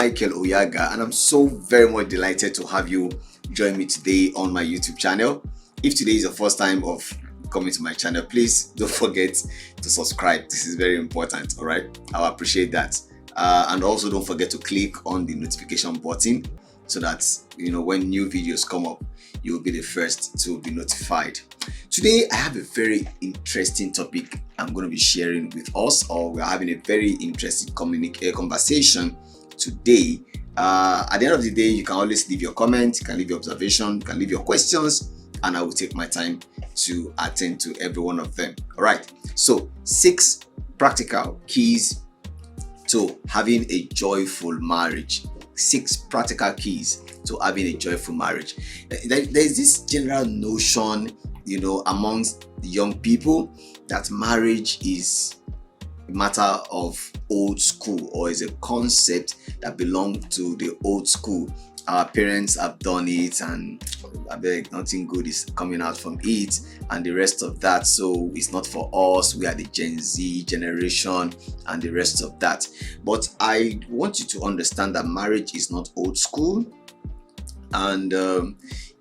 Michael Oyagha, and I'm so very much delighted to have you join me today on my YouTube channel. If today is the first time of coming to my channel, please don't forget to subscribe. This is very important. All right, I'll appreciate that. And also don't forget to click on the notification button so that when new videos come up, you'll be the first to be notified. Today I have a very interesting topic I'm going to be sharing with us, or we're having a very interesting conversation today. At the end of the day, you can always leave your comment, you can leave your observation, you can leave your questions, and I will take my time to attend to every one of them. All right, so 6 practical keys to having a joyful marriage. 6 practical keys to having a joyful marriage. There's this general notion, amongst the young people, that marriage is a matter of old school, or is a concept that belongs to the old school. Our parents have done it, and I beg, nothing good is coming out from it, and the rest of that. So it's not for us. We are the Gen Z generation and the rest of that. But I want you to understand that marriage is not old school. And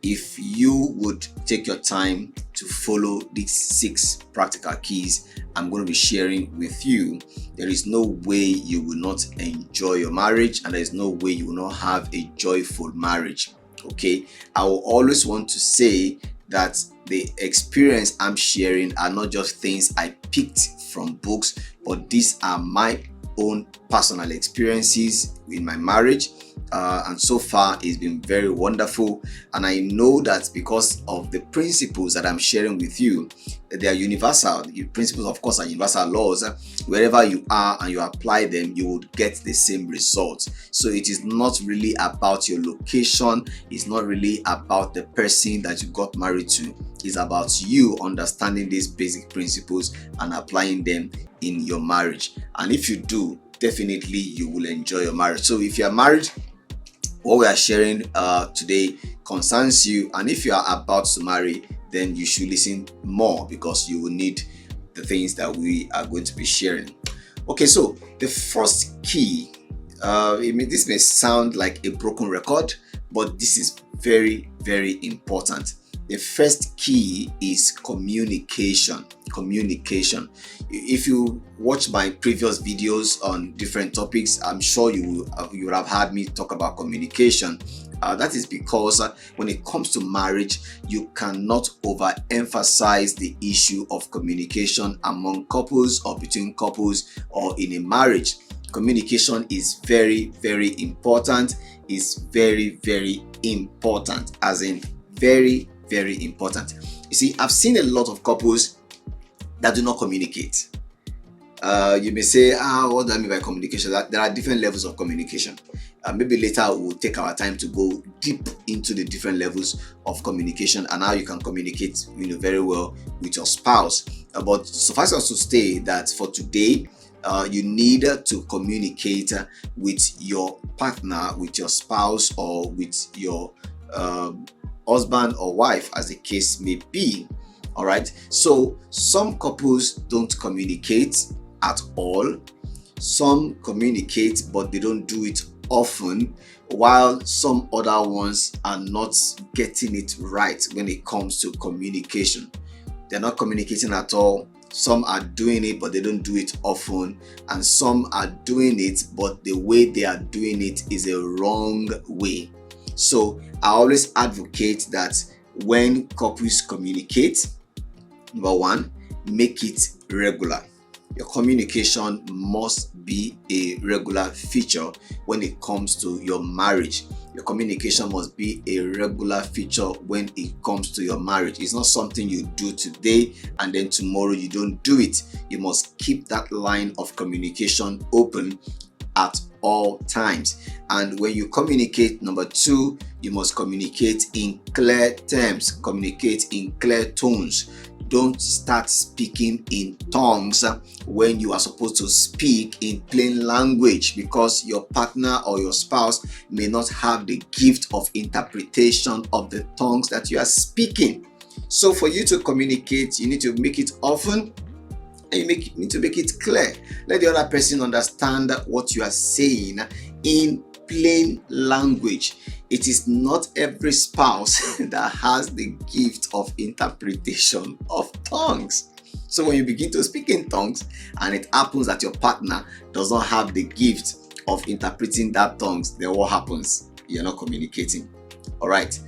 if you would take your time to follow these 6 practical keys I'm going to be sharing with you, there is no way you will not enjoy your marriage, and there is no way you will not have a joyful marriage. Okay, I will always want to say that the experience I'm sharing are not just things I picked from books, but these are my own personal experiences in my marriage. And so far it's been very wonderful, and I know that because of the principles that I'm sharing with you, they are universal. The principles, of course, are universal laws. Wherever you are and you apply them, you would get the same results. So it is not really about your location, it's not really about the person that you got married to. It's about you understanding these basic principles and applying them in your marriage. And if you do, definitely you will enjoy your marriage. So if you are married, what we are sharing today concerns you, and if you are about to marry, then you should listen more, because you will need the things that we are going to be sharing. Okay, so the first key, this may sound like a broken record, but this is very, very important. The first key is communication. Communication. If you watch my previous videos on different topics, I'm sure you would have heard me talk about communication. That is because when it comes to marriage, you cannot overemphasize the issue of communication among couples, or between couples, or in a marriage. Communication is very, very important. It's very, very important, as in very, very important. You see, I've seen a lot of couples that do not communicate. You may say, what do I mean by communication? That there are different levels of communication. Maybe later we'll take our time to go deep into the different levels of communication and how you can communicate very well with your spouse. But suffice us to say that for today, you need to communicate with your partner, with your spouse, or with your husband or wife, as the case may be. All right, so some couples don't communicate at all. Some communicate, but they don't do it often, while some other ones are not getting it right when it comes to communication. They're not communicating at all. Some are doing it, but they don't do it often, and some are doing it, but the way they are doing it is a wrong way. So I always advocate that when couples communicate, number 1, make it regular. Your communication must be a regular feature when it comes to your marriage. Your communication must be a regular feature when it comes to your marriage. It's not something you do today and then tomorrow you don't do it. You must keep that line of communication open at all times. And when you communicate, number 2, you must communicate in clear terms, communicate in clear tones. Don't start speaking in tongues when you are supposed to speak in plain language, because your partner or your spouse may not have the gift of interpretation of the tongues that you are speaking. So for you to communicate, you need to make it often, and you need to make it clear. Let the other person understand what you are saying in plain language. It is not every spouse that has the gift of interpretation of tongues. So when you begin to speak in tongues and it happens that your partner does not have the gift of interpreting that tongues, then what happens? You're not communicating. All right.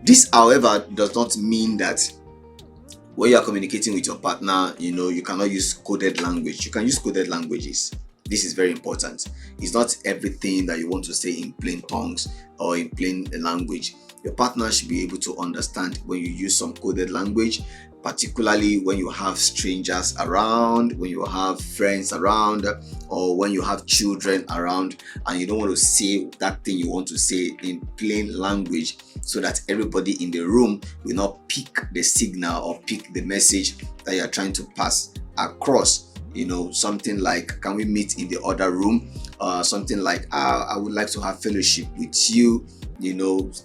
This, however, does not mean that when you are communicating with your partner, you cannot use coded language. You can use coded languages. This is very important. It's not everything that you want to say in plain tongues or in plain language. Your partner should be able to understand when you use some coded language, particularly when you have strangers around, when you have friends around, or when you have children around and you don't want to say that thing you want to say in plain language, so that everybody in the room will not pick the signal or pick the message that you're trying to pass across. Something like, can we meet in the other room? Something like, I would like to have fellowship with you,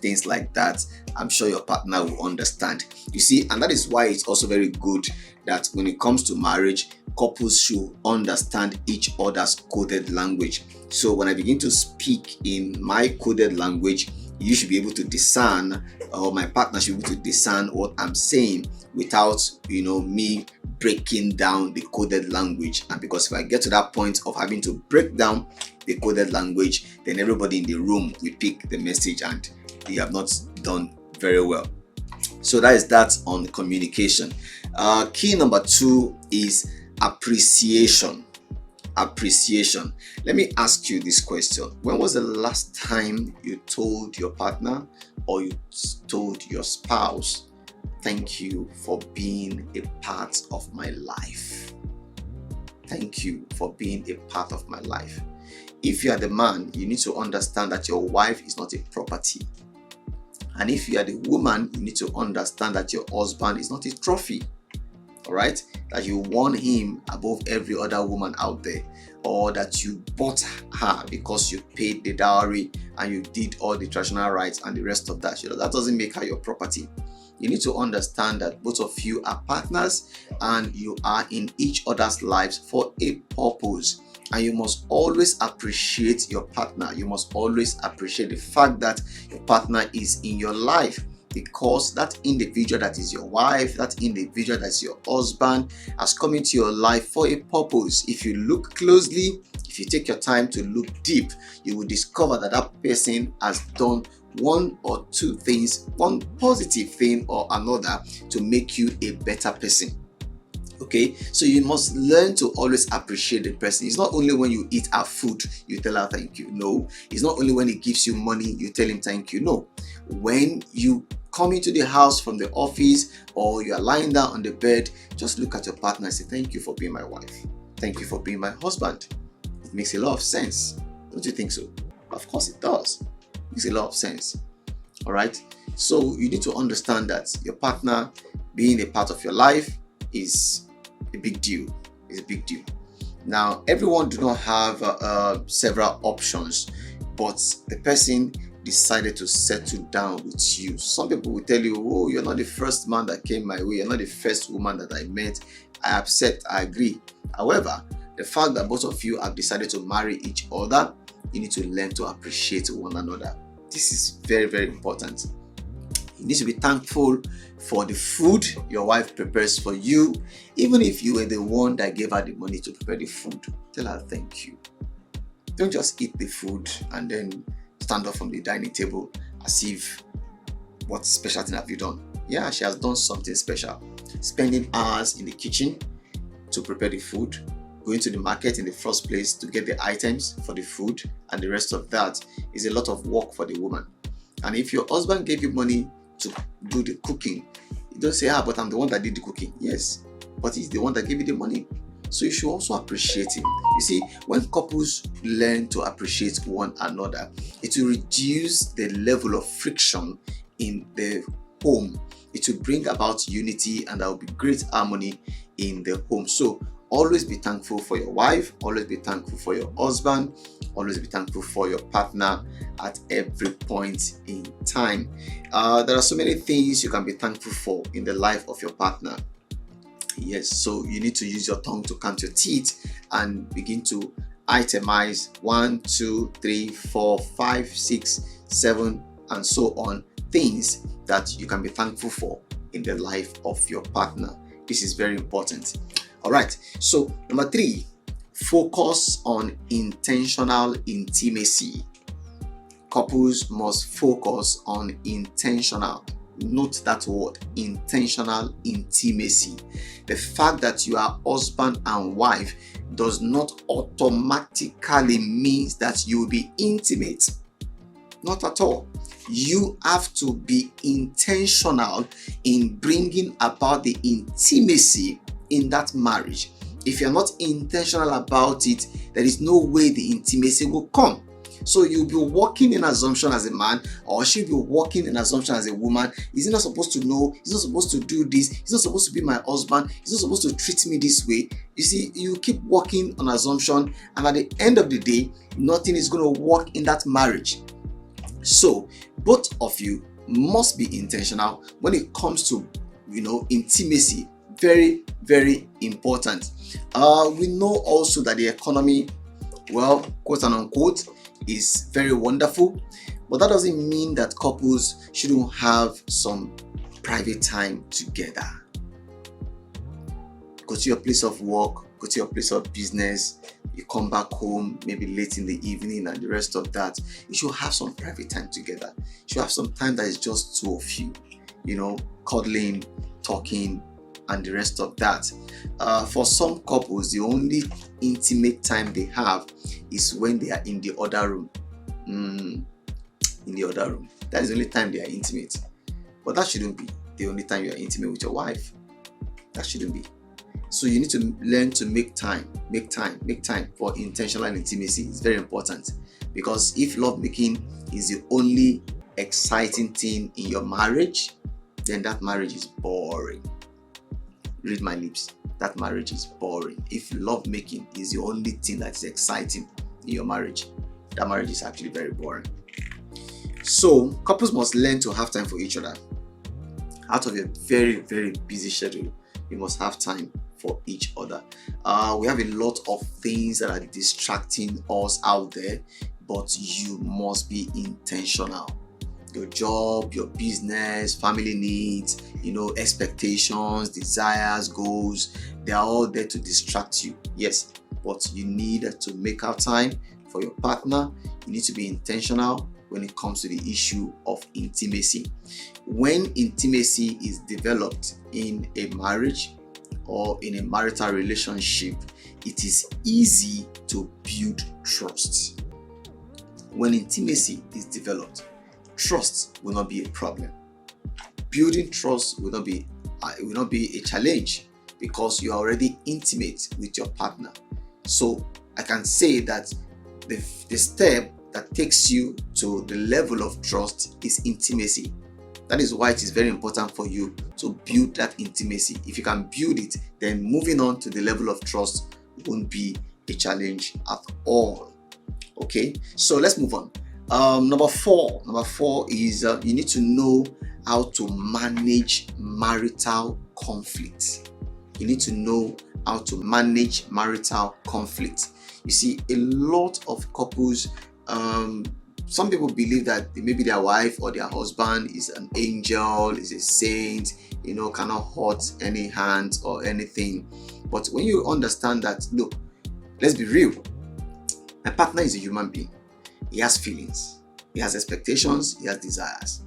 things like that. I'm sure your partner will understand. You see, and that is why it's also very good that when it comes to marriage, couples should understand each other's coded language. So when I begin to speak in my coded language, you should be able to discern, or my partner should be able to discern what I'm saying without, me breaking down the coded language. And because if I get to that point of having to break down the coded language, then everybody in the room will pick the message and you have not done very well. So that is that on communication. Key number 2 is appreciation. Appreciation. Let me ask you this question. When was the last time you told your partner or you told your spouse, thank you for being a part of my life? Thank you for being a part of my life. If you are the man, you need to understand that your wife is not a property. And if you are the woman, you need to understand that your husband is not a trophy. All right? That you won him above every other woman out there, or that you bought her because you paid the dowry and you did all the traditional rites and the rest of that. That doesn't make her your property. You need to understand that both of you are partners and you are in each other's lives for a purpose. And you must always appreciate your partner. You must always appreciate the fact that your partner is in your life, because that individual that is your wife, that individual that's your husband, has come into your life for a purpose. If you look closely, if you take your time to look deep, you will discover that that person has done one or two things, one positive thing or another, to make you a better person. Okay, so you must learn to always appreciate the person. It's not only when you eat our food you tell her thank you. No, it's not only when he gives you money you tell him thank you. No, when you come into the house from the office or you are lying down on the bed, just look at your partner and say, thank you for being my wife. Thank you for being my husband. It makes a lot of sense. Don't you think so? Of course it does. It makes a lot of sense. All right. So you need to understand that your partner being a part of your life is a big deal. It's a big deal. Now, everyone do not have several options, but the person decided to settle down with you. Some people will tell you, oh, you're not the first man that came my way. You're not the first woman that I met. I accept, I agree. However, the fact that both of you have decided to marry each other, you need to learn to appreciate one another. This is very, very important. You need to be thankful for the food your wife prepares for you. Even if you were the one that gave her the money to prepare the food, tell her thank you. Don't just eat the food and then stand up from the dining table as if, what special thing have you done? Yeah, she has done something special. Spending hours in the kitchen to prepare the food, going to the market in the first place to get the items for the food, and the rest of that is a lot of work for the woman. And if your husband gave you money to do the cooking, you don't say, but I'm the one that did the cooking. Yes, but he's the one that gave you the money. So you should also appreciate him. You see, when couples learn to appreciate one another, it will reduce the level of friction in the home. It will bring about unity and there will be great harmony in the home. So always be thankful for your wife, always be thankful for your husband, always be thankful for your partner at every point in time. There are so many things you can be thankful for in the life of your partner. Yes, so you need to use your tongue to count your teeth and begin to itemize 1, 2, 3, 4, 5, 6, 7, and so on things that you can be thankful for in the life of your partner. This is very important. All right, so number 3, focus on intentional intimacy. Couples must focus on intentional, note that word, intentional intimacy. The fact that you are husband and wife does not automatically mean that you will be intimate. Not at all. You have to be intentional in bringing about the intimacy in that marriage. If you're not intentional about it, there is no way the intimacy will come. So you'll be walking in assumption as a man, or she'll be walking in assumption as a woman. Is he not supposed to know? He's not supposed to do this. He's not supposed to be my husband. He's not supposed to treat me this way. You see, you keep walking on assumption, and at the end of the day, nothing is going to work in that marriage. So both of you must be intentional when it comes to, intimacy. Very, very important. We know also that the economy, well, quote and unquote, is very wonderful, but that doesn't mean that couples shouldn't have some private time together. Go to your place of work, go to your place of business, you come back home maybe late in the evening, and the rest of that, you should have some private time together. You should have some time that is just two of you, cuddling, talking, and the rest of that. For some couples, the only intimate time they have is when they are in the other room. In the other room. That is the only time they are intimate. But that shouldn't be the only time you are intimate with your wife. That shouldn't be. So you need to learn to make time for intentional intimacy. It's very important, because if lovemaking is the only exciting thing in your marriage, then that marriage is boring. Read my lips. That marriage is boring. If lovemaking is the only thing that is exciting in your marriage, that marriage is actually very boring. So couples must learn to have time for each other. Out of a very, very busy schedule, you must have time for each other. We have a lot of things that are distracting us out there, but you must be intentional. Your job, your business, family needs, expectations, desires, goals, they are all there to distract you. Yes, but you need to make out time for your partner. You need to be intentional when it comes to the issue of intimacy. When intimacy is developed in a marriage or in a marital relationship, it is easy to build trust. When intimacy is developed, trust will not be a problem. Building trust will not be a challenge, because you are already intimate with your partner. So I can say that the step that takes you to the level of trust is intimacy. That is why it is very important for you to build that intimacy. If you can build it, then moving on to the level of trust won't be a challenge at all. Okay, so let's move on. Number four is you need to know how to manage marital conflict. You need to know how to manage marital conflict. You see, a lot of couples, some people believe that maybe their wife or their husband is an angel, is a saint, cannot hurt any hand or anything. But when you understand that, look, let's be real, my partner is a human being. He has feelings, he has expectations, he has desires.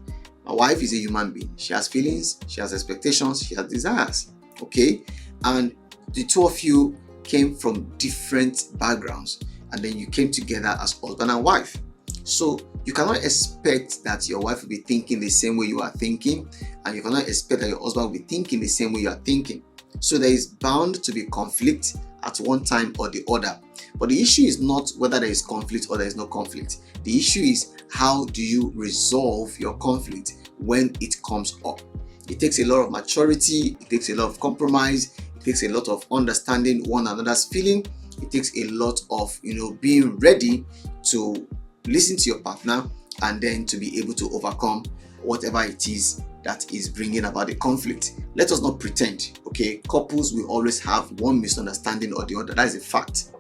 My wife is a human being. She has feelings, she has expectations, she has desires. Okay? And the two of you came from different backgrounds, and then you came together as husband and wife. So you cannot expect that your wife will be thinking the same way you are thinking, and you cannot expect that your husband will be thinking the same way you are thinking. So there is bound to be conflict at one time or the other. But the issue is not whether there is conflict or there is no conflict. The issue is, how do you resolve your conflict when it comes up? It takes a lot of maturity, it takes a lot of compromise, it takes a lot of understanding one another's feeling. It takes a lot of being ready to listen to your partner, and then to be able to overcome whatever it is that is bringing about the conflict. Let us not pretend, okay? Couples will always have one misunderstanding or the other. That is a fact.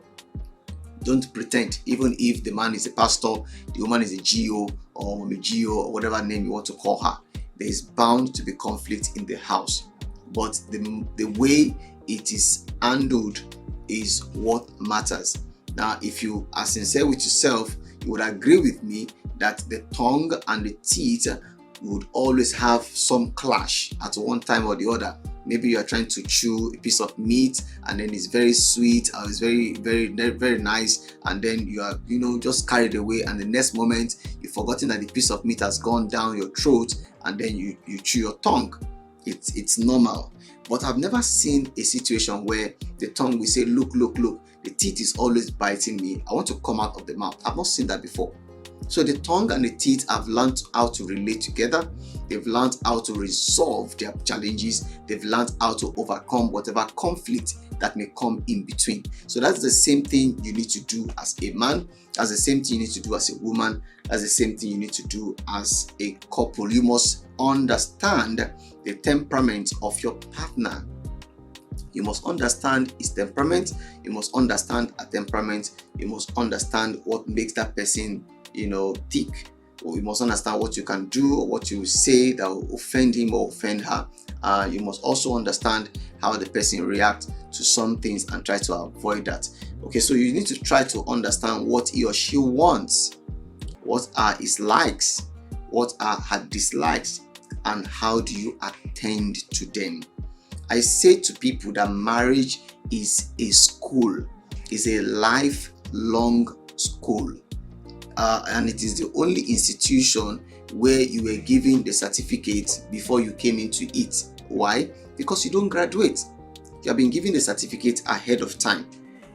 Don't pretend. Even if the man is a pastor, the woman is a GO or a GO or whatever name you want to call her, there is bound to be conflict in the house. But the way it is handled is what matters. Now, if you are sincere with yourself, you would agree with me that the tongue and the teeth would always have some clash at one time or the other. Maybe you are trying to chew a piece of meat and then it's very sweet or it's very, very, very nice, and then you are, just carried away, and the next moment you've forgotten that the piece of meat has gone down your throat, and then you chew your tongue. It's normal. But I've never seen a situation where the tongue will say, look, the teeth is always biting me, I want to come out of the mouth. I've not seen that before. So the tongue and the teeth have learned how to relate together. They've learned how to resolve their challenges. They've learned how to overcome whatever conflict that may come in between. So that's the same thing you need to do as a man. That's the same thing you need to do as a woman. That's the same thing you need to do as a couple. You must understand the temperament of your partner. You must understand his temperament. You must understand a temperament. You must understand what makes that person tick. Or you must understand what you can do or what you say that will offend him or offend her. You must also understand how the person reacts to some things and try to avoid that. Okay, so you need to try to understand what he or she wants, what are his likes, what are her dislikes, and how do you attend to them. I say to people that marriage is a school, is a lifelong school. And it is the only institution where you were given the certificate before you came into it. Why? Because you don't graduate. You have been given the certificate ahead of time.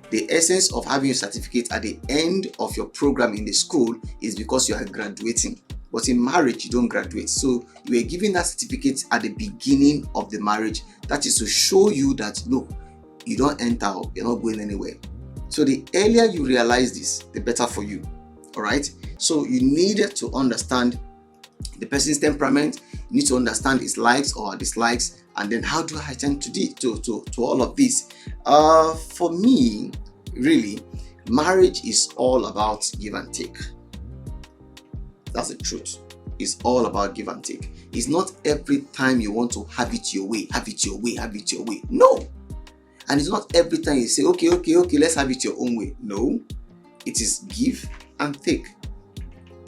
The essence of having a certificate at the end of your program in the school is because you are graduating. But in marriage, you don't graduate. So you were given that certificate at the beginning of the marriage. That is to show you that, look, you don't enter, you're not going anywhere. So the earlier you realize this, the better for you. All right. So you need to understand the person's temperament. You need to understand his likes or dislikes, and then how do I attend to all of this? For me, really, marriage is all about give and take. That's the truth. It's all about give and take. It's not every time you want to have it your way, have it your way, have it your way. No. And it's not every time you say, okay, let's have it your own way. No. It is give and take.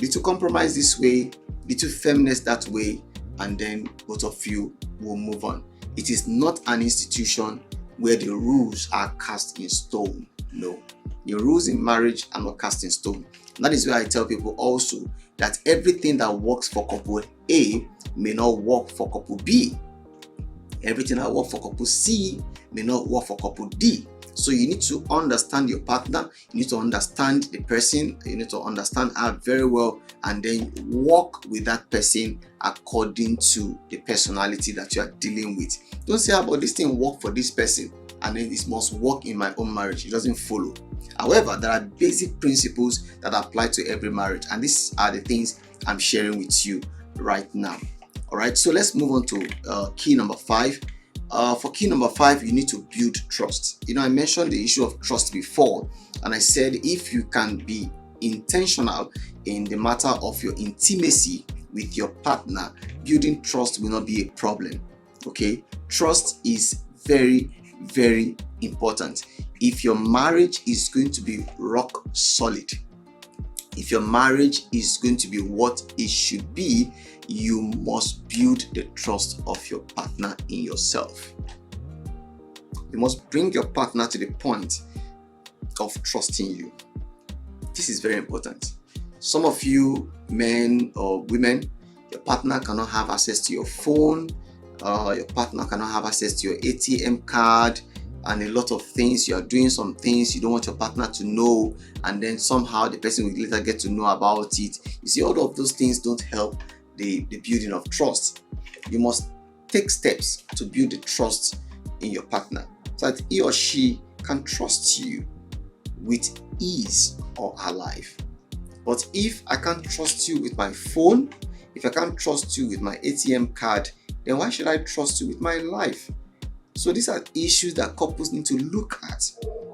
Little compromise this way, little firmness that way, and then both of you will move on. It is not an institution where the rules are cast in stone. No. The rules in marriage are not cast in stone. And that is why I tell people also that everything that works for couple A may not work for couple B. Everything that works for couple C may not work for couple D. So you need to understand your partner, you need to understand the person, you need to understand her very well, and then work with that person according to the personality that you are dealing with. Don't say about this thing work for this person and then it must work in my own marriage. It doesn't follow. However, there are basic principles that apply to every marriage, and these are the things I'm sharing with you right now. All right, so let's move on to key number 5. For key number 5, you need to build trust. I mentioned the issue of trust before, and I said if you can be intentional in the matter of your intimacy with your partner, building trust will not be a problem. Okay, trust is very, very important. If your marriage is going to be rock solid, if your marriage is going to be what it should be, you must build the trust of your partner in yourself. You must bring your partner to the point of trusting you. This is very important. Some of you men or women, your partner cannot have access to your phone, your partner cannot have access to your ATM card, and a lot of things. You are doing some things you don't want your partner to know, and then somehow the person will later get to know about it. You see, all of those things don't help the building of trust. You must take steps to build the trust in your partner so that he or she can trust you with his or her life. But if I can't trust you with my phone, if I can't trust you with my ATM card, then why should I trust you with my life? So these are issues that couples need to look at.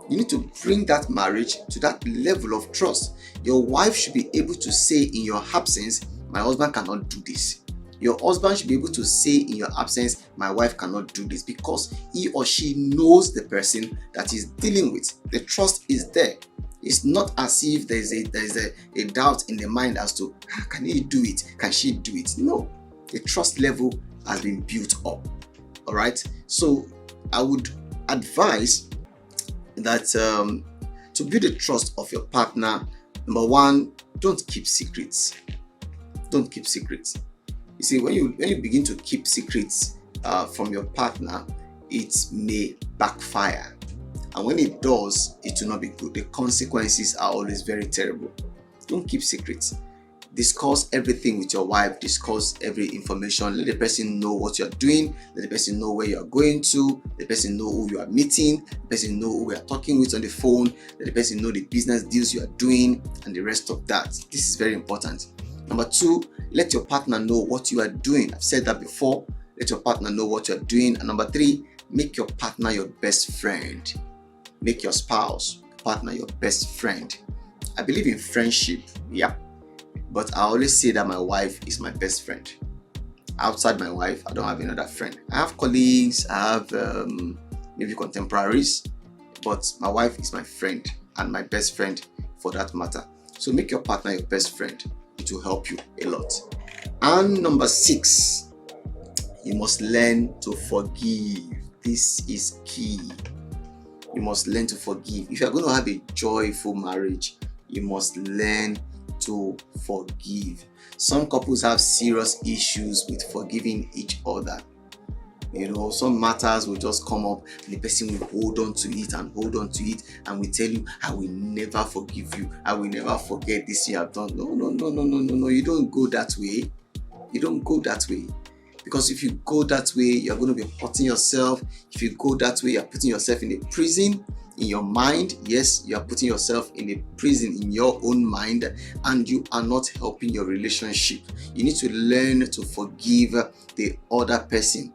You need to bring that marriage to that level of trust. Your wife should be able to say in your absence, my husband cannot do this. Your husband should be able to say in your absence, my wife cannot do this, because he or she knows the person that he's dealing with. The trust is there. It's not as if there's a doubt in the mind as to, can he do it? Can she do it? No, the trust level has been built up. All right. So I would advise that to build the trust of your partner, number one, don't keep secrets. Don't keep secrets. You see, when you begin to keep secrets from your partner, it may backfire, and when it does, it will not be good. The consequences are always very terrible. Don't keep secrets. Discuss everything with your wife. Discuss every information. Let the person know what you are doing. Let the person know where you are going to. Let the person know who you are meeting. Let the person know who you are talking with on the phone. Let the person know the business deals you are doing and the rest of that. This is very important. Number two, let your partner know what you are doing. I've said that before. Let your partner know what you are doing. And number three, make your partner your best friend. Make your spouse, partner, your best friend. I believe in friendship, yeah. But I always say that my wife is my best friend. Outside my wife, I don't have another friend. I have colleagues, I have maybe contemporaries, but my wife is my friend and my best friend for that matter. So make your partner your best friend. It will help you a lot. And number 6, you must learn to forgive. This is key. You must learn to forgive. If you are going to have a joyful marriage, you must learn to forgive. Some couples have serious issues with forgiving each other. You know, some matters will just come up and the person will hold on to it and hold on to it and will tell you, I will never forgive you. I will never forget this you have done. No. You don't go that way. You don't go that way. Because if you go that way, you're going to be hurting yourself. If you go that way, you're putting yourself in a prison in your mind. Yes, you are putting yourself in a prison in your own mind, and you are not helping your relationship. You need to learn to forgive the other person.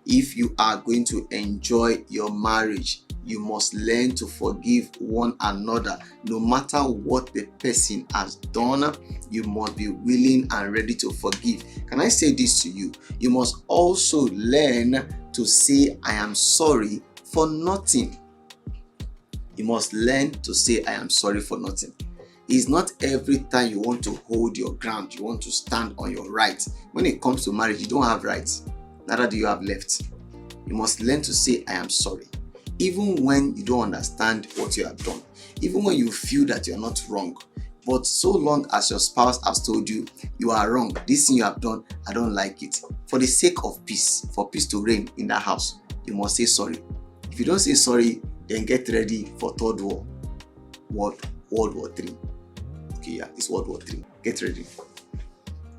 If you are going to enjoy your marriage, you must learn to forgive one another. No matter what the person has done, you must be willing and ready to forgive. Can I say this to you? You must also learn to say, I am sorry for nothing. You must learn to say, I am sorry for nothing. It's not every time you want to hold your ground, you want to stand on your right. When it comes to marriage, you don't have rights. Neither do you have left. You must learn to say, I am sorry. Even when you don't understand what you have done. Even when you feel that you're not wrong. But so long as your spouse has told you, you are wrong, this thing you have done, I don't like it. For the sake of peace, for peace to reign in that house, you must say sorry. If you don't say sorry, then get ready for third war. World War 3. Okay, yeah, it's World War 3. Get ready.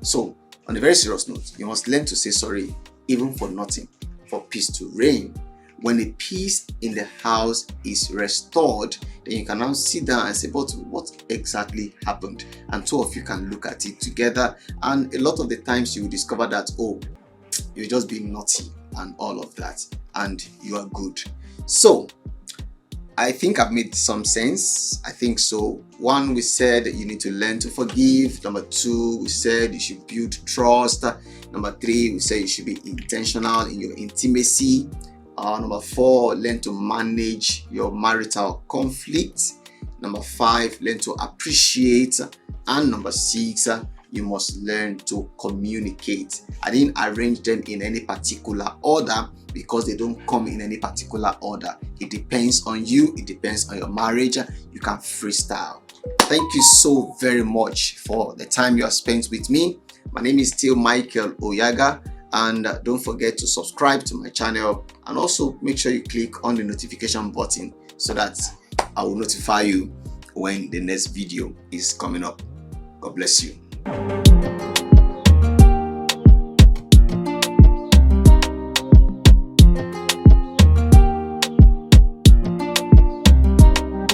So, on a very serious note, you must learn to say sorry, even for nothing, for peace to reign. When the peace in the house is restored, then you can now sit down and say, but what exactly happened? And two of you can look at it together. And a lot of the times you will discover that, oh, you're just being naughty and all of that, and you are good. So, I think I've made some sense. I think so. 1, we said you need to learn to forgive. Number 2, we said you should build trust. Number 3, we said you should be intentional in your intimacy. Number 4, learn to manage your marital conflict. Number 5, learn to appreciate. And number 6, you must learn to communicate. I didn't arrange them in any particular order because they don't come in any particular order. It depends on you. It depends on your marriage. You can freestyle. Thank you so very much for the time you have spent with me. My name is still Michael Oyagha, and don't forget to subscribe to my channel, and also make sure you click on the notification button so that I will notify you when the next video is coming up. God bless you.